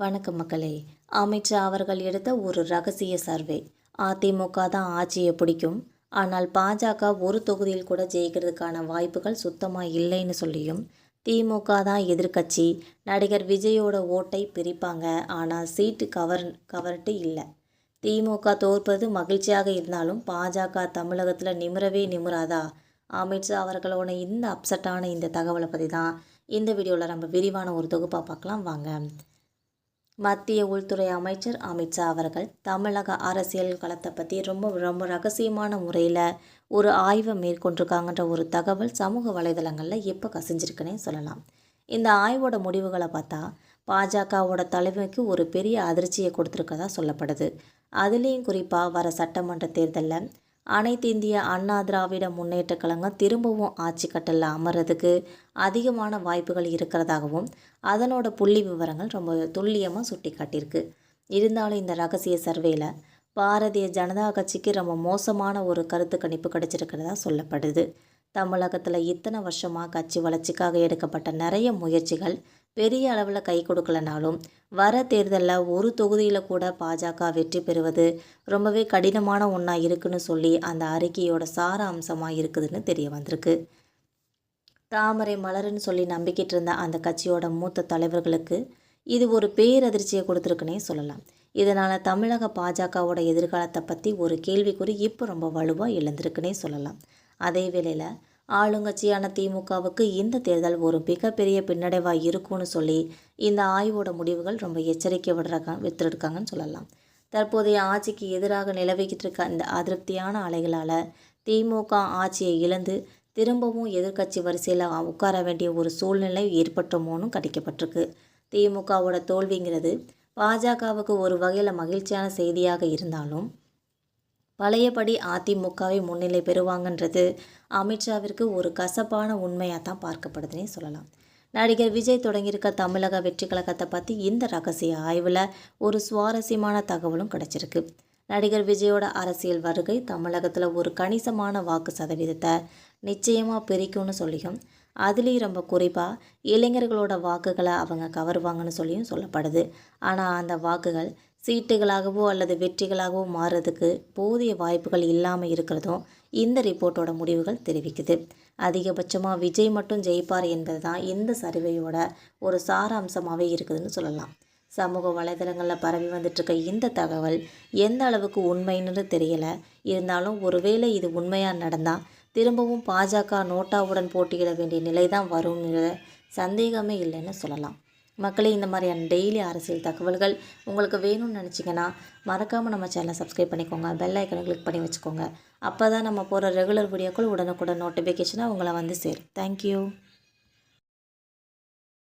வணக்கம் மக்களே. அமைச்சர் அவர்கள் எடுத்த ஒரு ரகசிய சர்வே. அதிமுக தான் ஆட்சியை பிடிக்கும், ஆனால் பாஜக ஒரு தொகுதியில் கூட ஜெயிக்கிறதுக்கான வாய்ப்புகள் சுத்தமாக இல்லைன்னு சொல்லியும், திமுக தான் எதிர்க்கட்சி, நடிகர் விஜயோட ஓட்டை பிரிப்பாங்க, ஆனால் சீட்டு கவர்ட்டு இல்லை. திமுக தோற்பது மகிழ்ச்சியாக இருந்தாலும் பாஜக தமிழகத்தில் நிமிரவே நிமிராதா? அமைச்சர் அவர்களோட இந்த அப்செட்டான இந்த தகவலை பற்றி தான் இந்த வீடியோவில் நம்ம விரிவான ஒரு தொகுப்பாக பார்க்கலாம் வாங்க. மத்திய உள்துறை அமைச்சர் அமித் ஷா அவர்கள் தமிழக அரசியல் களத்தை பற்றி ரொம்ப ரகசியமான முறையில் ஒரு ஆய்வை மேற்கொண்டிருக்காங்கன்ற ஒரு தகவல் சமூக வலைதளங்களில் இப்போ கசிஞ்சிருக்குன்னே சொல்லலாம். இந்த ஆய்வோட முடிவுகளை பார்த்தா பாஜகவோட தலைமைக்கு ஒரு பெரிய அதிர்ச்சியை கொடுத்துருக்கதா சொல்லப்படுது. அதுலேயும் குறிப்பாக வர சட்டமன்ற தேர்தலில் அனைத்து இந்திய அண்ணா திராவிட முன்னேற்ற கழகம் திரும்பவும் ஆட்சி கட்டலில் அமர்றதுக்கு அதிகமான வாய்ப்புகள் இருக்கிறதாகவும் அதனோட புள்ளி விவரங்கள் ரொம்ப துல்லியமாக சுட்டி காட்டியிருக்கு. இருந்தாலும் இந்த ரகசிய சர்வேயில் பாரதிய ஜனதா கட்சிக்கு ரொம்ப மோசமான ஒரு கருத்து கணிப்பு கிடைச்சிருக்கிறதா சொல்லப்படுது. தமிழகத்தில் இத்தனை வருஷமாக கட்சி வளர்ச்சிக்காக எடுக்கப்பட்ட நிறைய முயற்சிகள் பெரிய அளவில் கை கொடுக்கலனாலும் வர தேர்தலில் ஒரு தொகுதியில் கூட பாஜக வெற்றி பெறுவது ரொம்பவே கடினமான ஒன்றா இருக்குன்னு சொல்லி அந்த அறிக்கையோட சார அம்சமாக இருக்குதுன்னு தெரிய வந்திருக்கு. தாமரை மலருன்னு சொல்லி நம்பிக்கிட்டு இருந்த அந்த கட்சியோட மூத்த தலைவர்களுக்கு இது ஒரு பேரதிர்ச்சியை கொடுத்துருக்குன்னே சொல்லலாம். இதனால் தமிழக பாஜகவோட எதிர்காலத்தை பற்றி ஒரு கேள்விக்குறி இப்போ ரொம்ப வலுவாக எழுந்திருக்குன்னே சொல்லலாம். அதே வேளையில் ஆளுங்கட்சியான திமுகவுக்கு இந்த தேர்தல் ஒரு மிகப்பெரிய பின்னடைவாக இருக்கும்னு சொல்லி இந்த ஆய்வோட முடிவுகள் ரொம்ப எச்சரிக்கை விட்டுருக்காங்கன்னு சொல்லலாம். தற்போதைய ஆட்சிக்கு எதிராக நிலவிக்கிட்டு இருக்க இந்த அதிருப்தியான அலைகளால் திமுக ஆட்சியை இழந்து திரும்பவும் எதிர்க்கட்சி வரிசையில் உட்கார வேண்டிய ஒரு சூழ்நிலை ஏற்பட்டுமோன்னு கணிக்கப்பட்டிருக்கு. திமுகவோட தோல்விங்கிறது பாஜகவுக்கு ஒரு வகையில் மகிழ்ச்சியான செய்தியாக இருந்தாலும் பழையபடி அதிமுகவை முன்னிலை பெறுவாங்கன்றது அமித்ஷாவிற்கு ஒரு கசப்பான உண்மையாக தான் பார்க்கப்படுதுன்னே சொல்லலாம். நடிகர் விஜய் தொடங்கியிருக்க தமிழக வெற்றி கழகத்தை பற்றி இந்த ரகசிய ஆய்வில் ஒரு சுவாரஸ்யமான தகவலும் கிடைச்சிருக்கு. நடிகர் விஜயோட அரசியல் வருகை தமிழகத்தில் ஒரு கணிசமான வாக்கு சதவீதத்தை நிச்சயமாக பிரிக்கும்னு சொல்லியும், அதுலேயும் ரொம்ப குறிப்பாக இளைஞர்களோட வாக்குகளை அவங்க கவருவாங்கன்னு சொல்லியும் சொல்லப்படுது. ஆனால் அந்த வாக்குகள் சீட்டுகளாகவோ அல்லது வெற்றிகளாகவோ மாறுறதுக்கு போதிய வாய்ப்புகள் இல்லாமல் இருக்கிறதும் இந்த ரிப்போர்ட்டோட முடிவுகள் தெரிவிக்குது. அதிகபட்சமாக விஜய் மட்டும் ஜெயிப்பார் என்பது தான் இந்த சர்வேயோட ஒரு சாராம்சமாகவே இருக்குதுன்னு சொல்லலாம். சமூக வலைதளங்களில் பரவி வந்துட்டுருக்க இந்த தகவல் எந்த அளவுக்கு உண்மைன்னு தெரியலை. இருந்தாலும் ஒருவேளை இது உண்மையாக நடந்தால் திரும்பவும் பாஜக நோட்டாவுடன் போட்டியிட வேண்டிய நிலை தான் வரும்ங்கிற சந்தேகமே இல்லைன்னு சொல்லலாம். மக்களே, இந்த மாதிரியான டெய்லி அரசியல் தகவல்கள் உங்களுக்கு வேணும்னு நினச்சிங்கன்னா மறக்காமல் நம்ம சேனலை சப்ஸ்கிரைப் பண்ணிக்கோங்க, பெல் ஐக்கனை கிளிக் பண்ணி வச்சுக்கோங்க. அப்போ தான் நம்ம போகிற ரெகுலர் வீடியோக்கள் உடனுக்குடன் நோட்டிஃபிகேஷனாக உங்களை வந்து சேரும். தேங்க்யூ.